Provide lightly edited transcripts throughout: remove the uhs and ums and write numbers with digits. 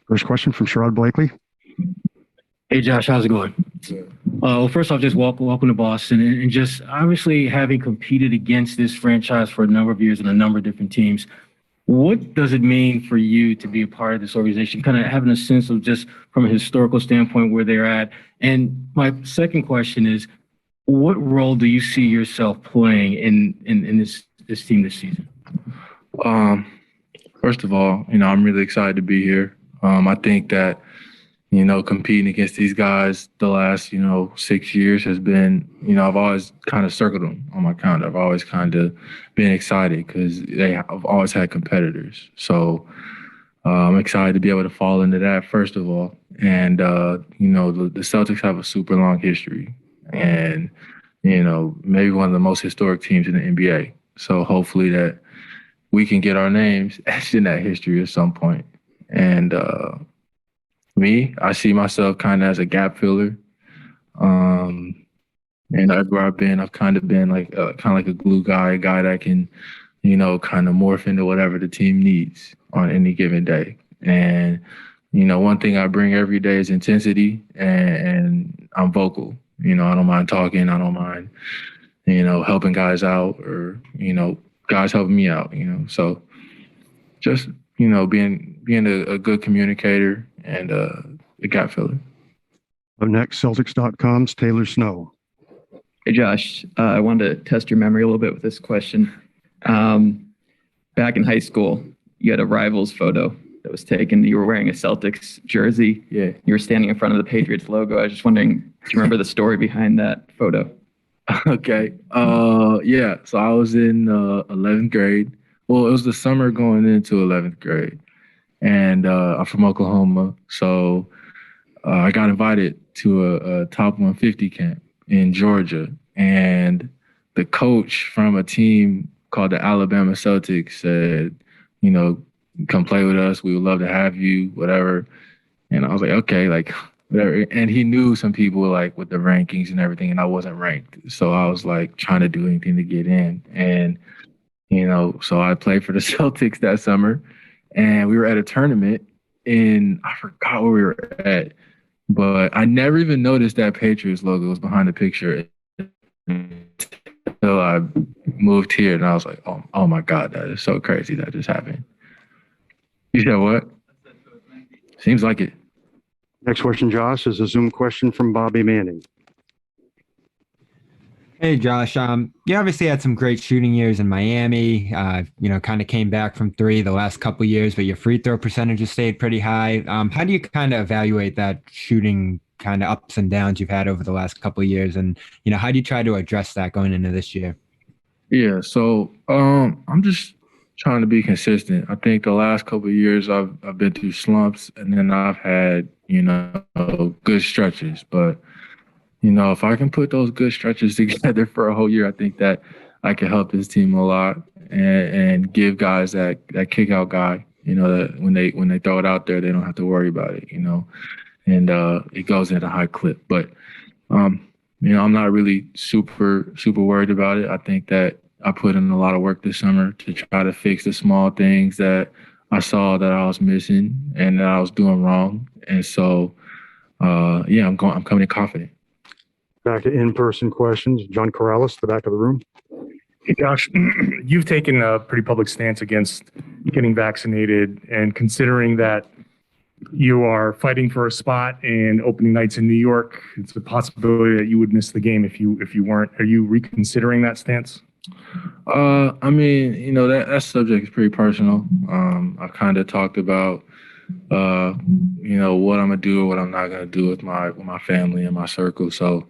First question from Sherrod Blakely. Hey, Josh, how's it going? Well, first off, just welcome to Boston, and just obviously having competed against this franchise for a number of years and a number of different teams. What does it mean for you to be a part of this organization, kind of having a sense of just from a historical standpoint where they're at? And my second question is, what role do you see yourself playing in this team this season? First of all, I'm really excited to be here. I think that, competing against these guys the last, 6 years has been, I've always kind of circled them on my calendar. I've always kind of been excited because I've always had competitors. So I'm excited to be able to fall into that, first of all. And, the Celtics have a super long history and, maybe one of the most historic teams in the NBA. So hopefully that we can get our names etched in that history at some point. And I see myself kind of as a gap filler. And everywhere I've been, I've kind of been like a glue guy, a guy that can, kind of morph into whatever the team needs on any given day. And, one thing I bring every day is intensity, and I'm vocal. I don't mind talking. I don't mind, helping guys out or, guys helping me out, So just, being a good communicator and a gap filler. Up next, Celtics.com's Taylor Snow. Hey, Josh, I wanted to test your memory a little bit with this question. Back in high school, you had a Rivals photo that was taken. You were wearing a Celtics jersey. Yeah. You were standing in front of the Patriots logo. I was just wondering, do you remember the story behind that photo? Okay. Yeah. So I was in 11th grade. Well, it was the summer going into 11th grade. And I'm from Oklahoma. So I got invited to a top 150 camp in Georgia. And the coach from a team called the Alabama Celtics said, come play with us. We would love to have you, whatever. And I was like, okay, like whatever. And he knew some people like with the rankings and everything, and I wasn't ranked. So I was like trying to do anything to get in. And, so I played for the Celtics that summer, and we were at a tournament I forgot where we were at, but I never even noticed that Patriots logo was behind the picture until I moved here, and I was like, oh my God, that is so crazy that just happened. You said what? Seems like it. Next question, Josh, is a Zoom question from Bobby Manning. Hey, Josh. You obviously had some great shooting years in Miami. Kind of came back from three the last couple of years, but your free throw percentage has stayed pretty high. How do you kind of evaluate that shooting kind of ups and downs you've had over the last couple of years? And, how do you try to address that going into this year? Yeah, so I'm just trying to be consistent. I think the last couple of years I've been through slumps, and then I've had, good stretches. But if I can put those good stretches together for a whole year, I think that I can help this team a lot and give guys that kick out guy, that when they throw it out there, they don't have to worry about it, and it goes at a high clip. But, I'm not really super worried about it. I think that I put in a lot of work this summer to try to fix the small things that I saw that I was missing and that I was doing wrong. And so, I'm coming in confident. Back to in-person questions. John Corrales, the back of the room. Hey, Josh, you've taken a pretty public stance against getting vaccinated, and considering that you are fighting for a spot in opening nights in New York, it's a possibility that you would miss the game if you weren't. Are you reconsidering that stance? That subject is pretty personal. I've kind of talked about, what I'm gonna do or what I'm not gonna do with my family and my circle. So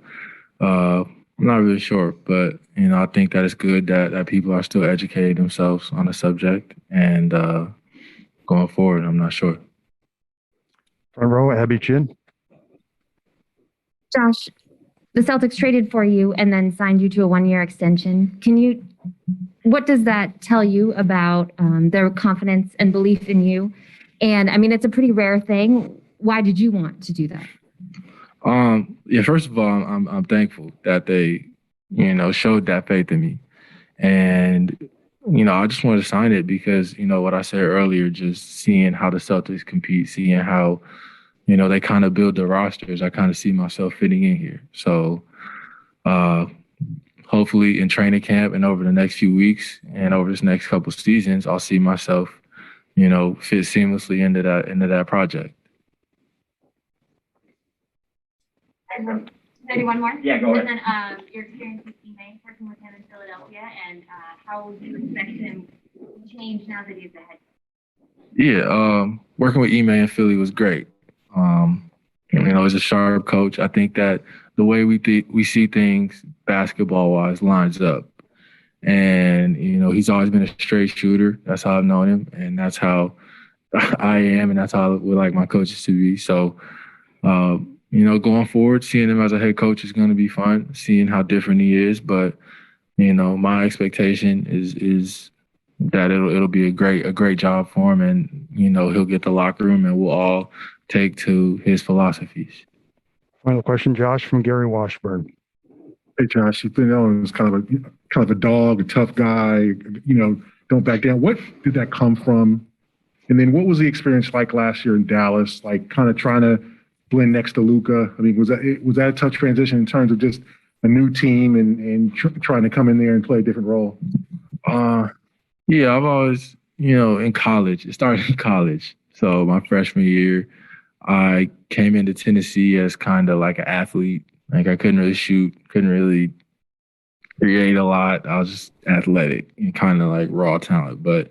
I'm not really sure, but I think that it's good that people are still educating themselves on the subject, and going forward, I'm not sure. Front row, Abby Chin. Josh, the Celtics traded for you and then signed you to a 1-year extension. What does that tell you about their confidence and belief in you? And it's a pretty rare thing. Why did you want to do that? First of all, I'm thankful that they, showed that faith in me. And I just wanted to sign it because, what I said earlier, just seeing how the Celtics compete, seeing how, they kind of build the rosters, I kind of see myself fitting in here. So hopefully in training camp and over the next few weeks and over this next couple seasons, I'll see myself, fit seamlessly into that project. Maybe one more? Yeah, go And then your experience with Ime, working with him in Philadelphia, and how you expect him to change now that he's ahead. Yeah, working with Ime in Philly was great. He's a sharp coach. I think that the way we see things basketball wise lines up. And, he's always been a straight shooter. That's how I've known him. And that's how I am. And that's how I would like my coaches to be. So, going forward, seeing him as a head coach is going to be fun, seeing how different he is. But, my expectation is that it'll be a great job for him. And, he'll get the locker room and we'll all take to his philosophies. Final question, Josh, from Gary Washburn. Hey, Josh, you've been known as kind of a dog, a tough guy, don't back down. What did that come from? And then what was the experience like last year in Dallas, like kind of trying to blend next to Luka? I mean, was that a tough transition in terms of just a new team and trying to come in there and play a different role? Yeah, I've always, in college, it started in college. So my freshman year, I came into Tennessee as kind of like an athlete. Like I couldn't really shoot, couldn't really create a lot. I was just athletic and kind of like raw talent. But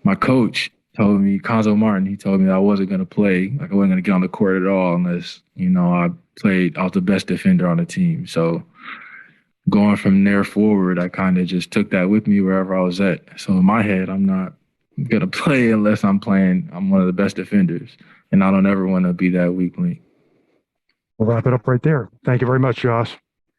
my coach told me, Conzo Martin, he told me that I wasn't going to play. Like I wasn't going to get on the court at all unless, I was the best defender on the team. So going from there forward, I kind of just took that with me wherever I was at. So in my head, I'm not going to play unless I'm one of the best defenders. And I don't ever want to be that weak link. We'll wrap it up right there. Thank you very much, Josh.